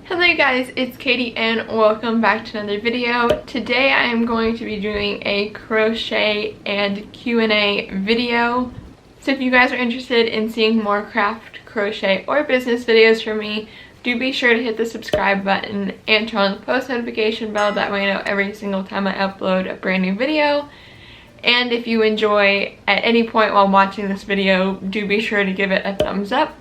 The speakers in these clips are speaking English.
Hello you guys, it's Katie and welcome back to another video. Today I am going to be doing a crochet and Q&A video. So if you guys are interested in seeing more craft, crochet, or business videos from me, do be sure to hit the subscribe button and turn on the post notification bell. That way I know every single time I upload a brand new video. And if you enjoy at any point while watching this video, do be sure to give it a thumbs up.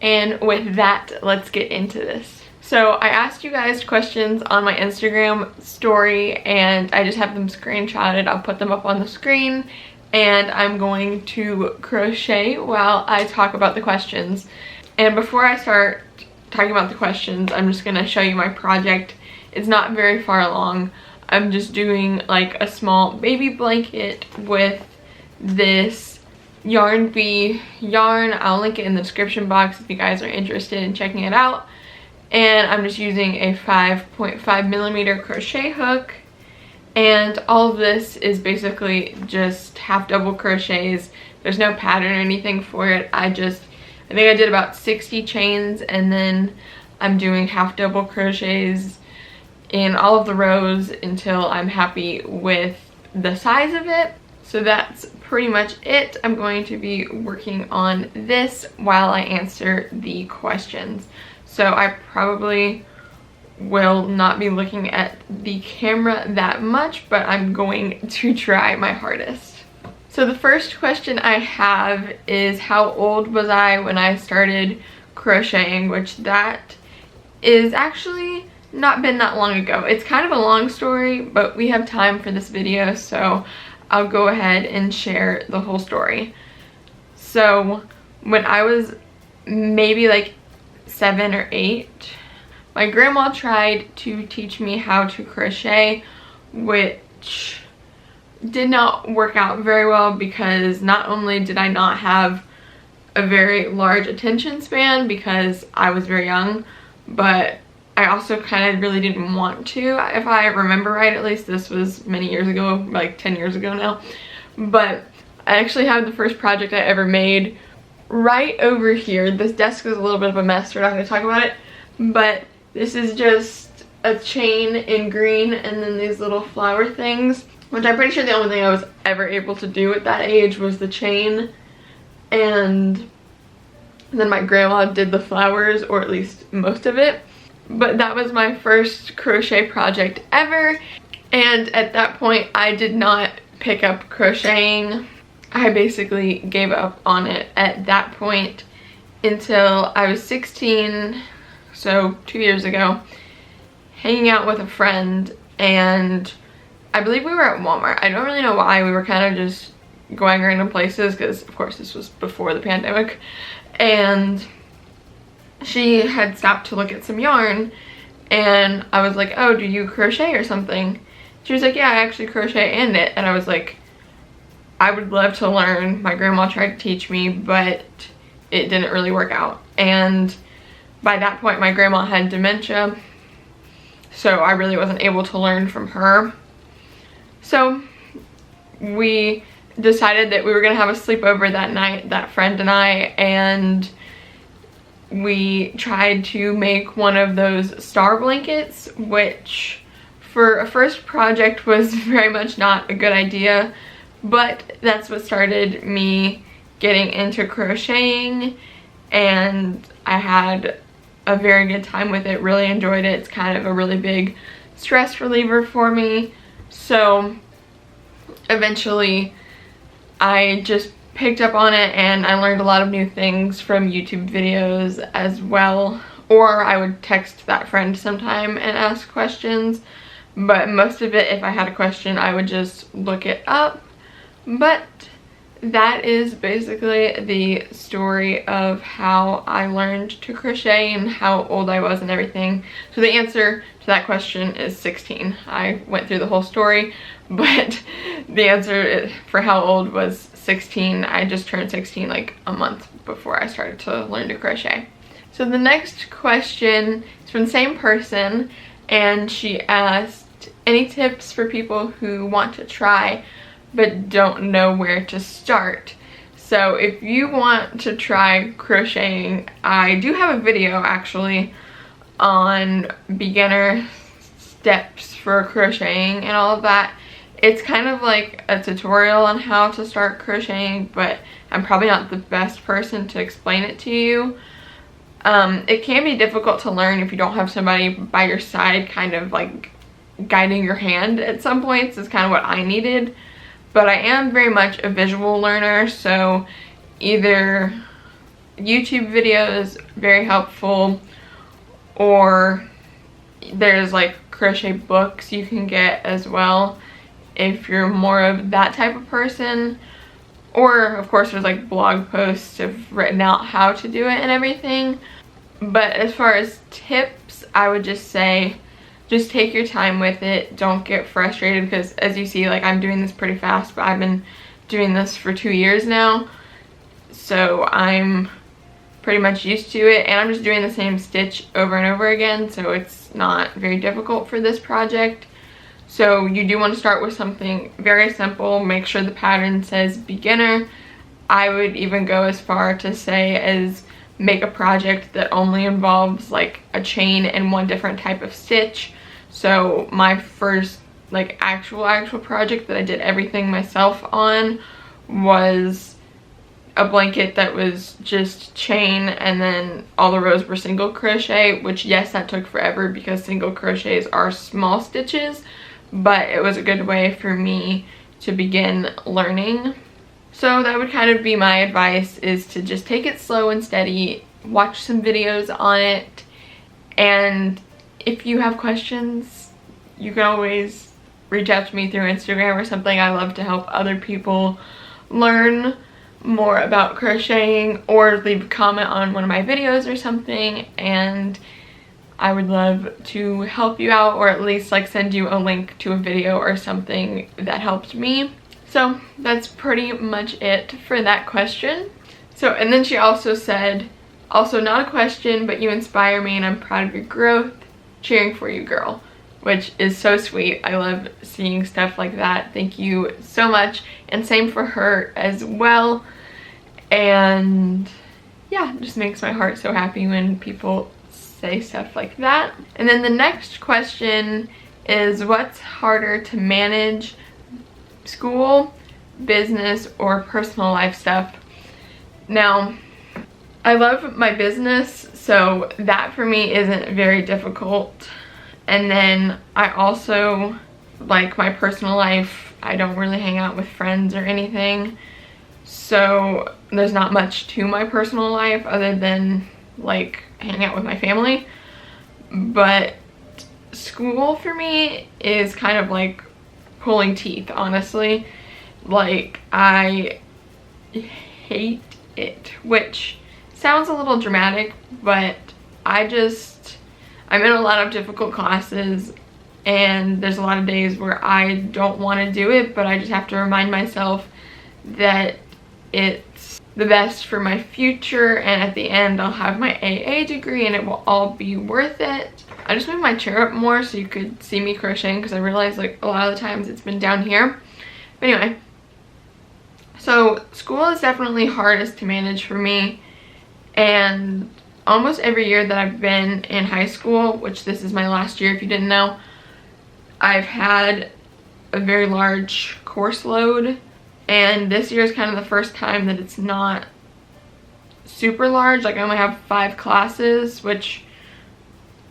And with that, let's get into this. So I asked you guys questions on my Instagram story and I just have them screenshotted. I'll put them up on the screen and I'm going to crochet while I talk about the questions. And before I start talking about the questions, I'm just going to show you my project. It's not very far along. I'm just doing like a small baby blanket with this yarn bee yarn. I'll link it in the description box if you guys are interested in checking it out. And I'm just using a 5.5 millimeter crochet hook, and all of this is basically just half double crochets. There's no pattern or anything for it. I think I did about 60 chains, and then I'm doing half double crochets in all of the rows until I'm happy with the size of it. So that's pretty much it. I'm going to be working on this while I answer the questions. So I probably will not be looking at the camera that much, but I'm going to try my hardest. So the first question I have is, how old was I when I started crocheting? Which that is actually not been that long ago. It's kind of a long story, but we have time for this video, so I'll go ahead and share the whole story. So when I was maybe like 7 or 8, my grandma tried to teach me how to crochet, which did not work out very well because not only did I not have a very large attention span because I was very young, but I also kind of really didn't want to. If I remember right, at least this was many years ago, like 10 years ago now. But I actually have the first project I ever made right over here. This desk is a little bit of a mess, we're not going to talk about it, but this is just a chain in green and then these little flower things, which I'm pretty sure the only thing I was ever able to do at that age was the chain, and then my grandma did the flowers, or at least most of it. But that was my first crochet project ever, and at that point I did not pick up crocheting. I basically gave up on it at that point until I was 16, so 2 years ago, hanging out with a friend, and I believe we were at Walmart. I don't really know why. We were kind of just going random places because of course this was before the pandemic, and she had stopped to look at some yarn and I was like, oh, do you crochet or something? She was like, yeah, I actually crochet and knit. And I was like, I would love to learn. My grandma tried to teach me, but it didn't really work out. And by that point, my grandma had dementia, so I really wasn't able to learn from her. So we decided that we were gonna have a sleepover that night, that friend and I, and we tried to make one of those star blankets, which for a first project was very much not a good idea. But that's what started me getting into crocheting, and I had a very good time with it, really enjoyed it. It's kind of a really big stress reliever for me. So eventually I just picked up on it and I learned a lot of new things from YouTube videos as well. Or I would text that friend sometime and ask questions, but most of it, if I had a question, I would just look it up. But that is basically the story of how I learned to crochet and how old I was and everything. So the answer to that question is 16. I went through the whole story, but the answer for how old was 16. I just turned 16 like a month before I started to learn to crochet. So the next question is from the same person, and she asked, any tips for people who want to try but don't know where to start? So if you want to try crocheting, I do have a video actually on beginner steps for crocheting and all of that. It's kind of like a tutorial on how to start crocheting, but I'm probably not the best person to explain it to you. It can be difficult to learn if you don't have somebody by your side kind of like guiding your hand at some points. Is kind of what I needed. But I am very much a visual learner, so either YouTube videos, very helpful, or there's like crochet books you can get as well if you're more of that type of person. Or of course there's like blog posts of written out how to do it and everything. But as far as tips, I would just say just take your time with it. Don't get frustrated, because as you see, like, I'm doing this pretty fast, but I've been doing this for 2 years now, so I'm pretty much used to it, and I'm just doing the same stitch over and over again, so it's not very difficult for this project. So you do want to start with something very simple. Make sure the pattern says beginner. I would even go as far to say as make a project that only involves like a chain and one different type of stitch. So my first like actual project that I did everything myself on was a blanket that was just chain, and then all the rows were single crochet, which yes, that took forever because single crochets are small stitches, but it was a good way for me to begin learning. So that would kind of be my advice, is to just take it slow and steady, watch some videos on it, and if you have questions, you can always reach out to me through Instagram or something. I love to help other people learn more about crocheting, or leave a comment on one of my videos or something, and I would love to help you out, or at least like send you a link to a video or something that helped me. So that's pretty much it for that question. So, and then she also said, also not a question, but you inspire me and I'm proud of your growth. Cheering for you, girl. Which is so sweet. I love seeing stuff like that. Thank you so much. And same for her as well. And yeah, it just makes my heart so happy when people say stuff like that. And then the next question is, what's harder to manage, school, business, or personal life stuff? Now, I love my business, so that for me isn't very difficult. And then I also like my personal life. I don't really hang out with friends or anything, so there's not much to my personal life other than like hang out with my family. But school for me is kind of like pulling teeth, honestly. Like, I hate it, which sounds a little dramatic, but I'm in a lot of difficult classes, and there's a lot of days where I don't want to do it, but I just have to remind myself that it's the best for my future, and at the end I'll have my AA degree and it will all be worth it. I just moved my chair up more so you could see me crocheting, because I realized like a lot of the times it's been down here. But anyway, so school is definitely hardest to manage for me, and almost every year that I've been in high school, which this is my last year if you didn't know, I've had a very large course load, and this year is kind of the first time that it's not super large. Like, I only have 5 classes, which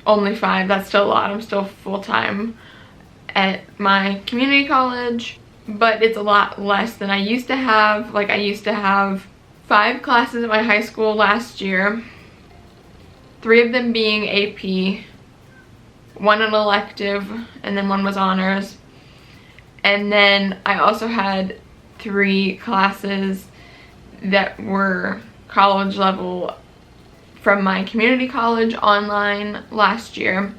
only 5, that's still a lot. I'm still full-time at my community college, but it's a lot less than I used to have. Like, I used to have 5 classes at my high school last year, 3 of them being AP, 1 an elective, and then 1 was honors. And then I also had 3 classes that were college level from my community college online last year.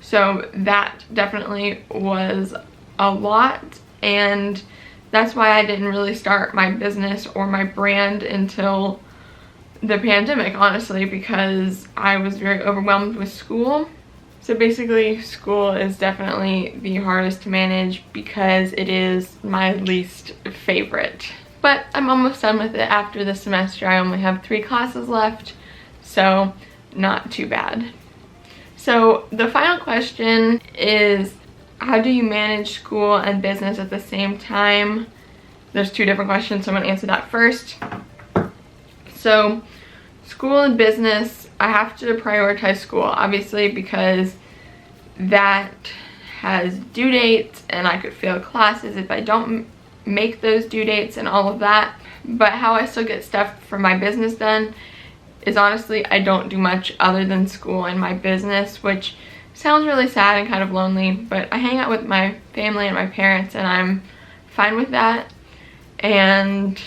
So that definitely was a lot, and that's why I didn't really start my business or my brand until the pandemic, honestly, because I was very overwhelmed with school. So basically, school is definitely the hardest to manage because it is my least favorite. But I'm almost done with it after this semester. I only have 3 classes left, so not too bad. So So the final question is, how do you manage school and business at the same time? There's two different questions, so I'm gonna answer that first. So school and business, I have to prioritize school, obviously, because that has due dates and I could fail classes if I don't make those due dates and all of that. But how I still get stuff for my business done is honestly, I don't do much other than school and my business, which sounds really sad and kind of lonely, but I hang out with my family and my parents and I'm fine with that. And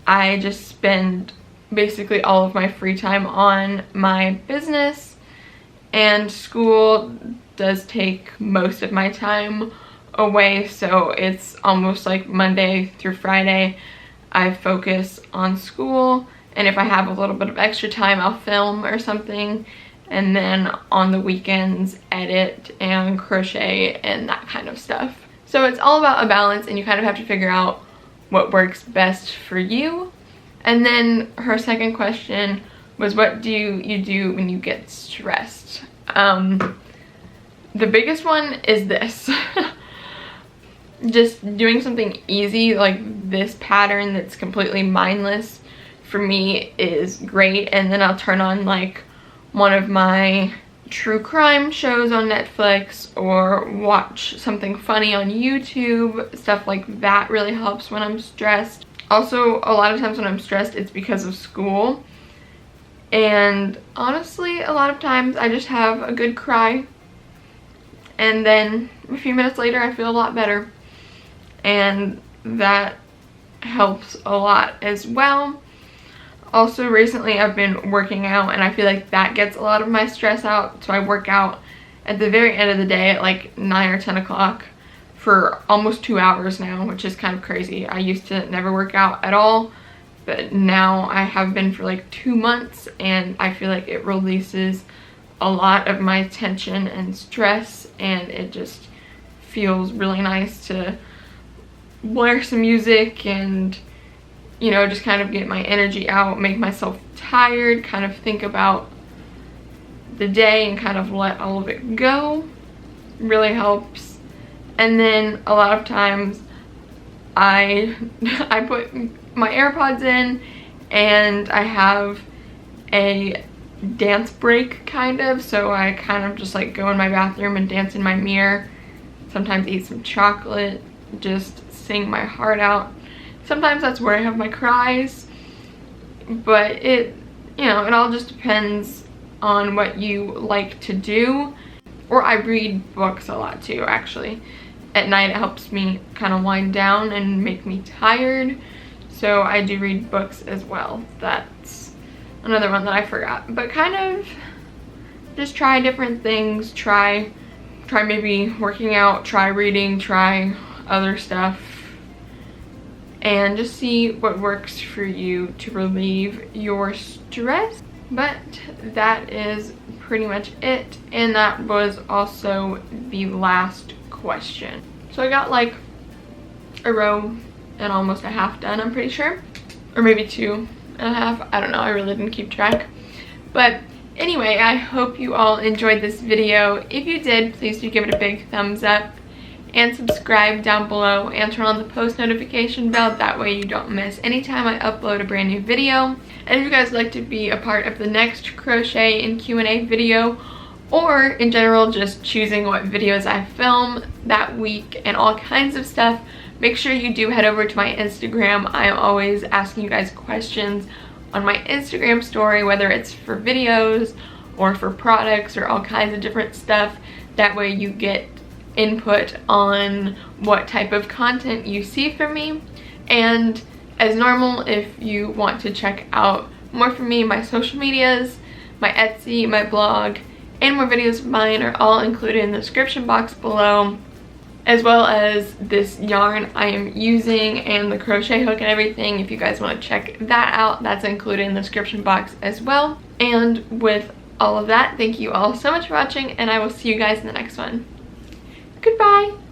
I just spend basically all of my free time on my business, and school does take most of my time away, so it's almost like Monday through Friday I focus on school, and if I have a little bit of extra time I'll film or something, and then on the weekends edit and crochet and that kind of stuff. So it's all about a balance, and you kind of have to figure out what works best for you. And then her second question was, what do you do when you get stressed? The biggest one is this. Just doing something easy like this pattern that's completely mindless for me is great, and then I'll turn on like one of my true crime shows on Netflix or watch something funny on YouTube. Stuff like that really helps when I'm stressed. Also, a lot of times when I'm stressed, it's because of school, and honestly a lot of times I just have a good cry and then a few minutes later I feel a lot better, and that helps a lot as well. Also, recently I've been working out, and I feel like that gets a lot of my stress out. So I work out at the very end of the day at like 9 or 10 o'clock for almost 2 hours now, which is kind of crazy. I used to never work out at all, but now I have been for like 2 months, and I feel like it releases a lot of my tension and stress, and it just feels really nice to blare some music and, you know, just kind of get my energy out, make myself tired, kind of think about the day and kind of let all of it go. Really helps. And then a lot of times I put my AirPods in and I have a dance break kind of, so I kind of just like go in my bathroom and dance in my mirror, sometimes eat some chocolate, just sing my heart out. Sometimes that's where I have my cries, but it, you know, it all just depends on what you like to do. Or I read books a lot too, actually. At night it helps me kind of wind down and make me tired, so I do read books as well. That's another one that I forgot. But kind of just try different things, try maybe working out, try reading, try other stuff, and just see what works for you to relieve your stress. But that is pretty much it, and that was also the last question. So I got like a row and almost a half done, I'm pretty sure, or maybe 2 and a half, I don't know, I really didn't keep track. But anyway, I hope you all enjoyed this video. If you did, please do give it a big thumbs up and subscribe down below and turn on the post notification bell. That way you don't miss any time I upload a brand new video. And if you guys would like to be a part of the next crochet and Q&A video, or in general just choosing what videos I film that week and all kinds of stuff, make sure you do head over to my Instagram. I am always asking you guys questions on my Instagram story, whether it's for videos or for products or all kinds of different stuff. That way you get input on what type of content you see from me. And as normal, if you want to check out more from me, my social medias, my Etsy, my blog, and more videos of mine are all included in the description box below, as well as this yarn I am using and the crochet hook and everything. If you guys want to check that out, that's included in the description box as well. And with all of that, thank you all so much for watching, and I will see you guys in the next one. Goodbye!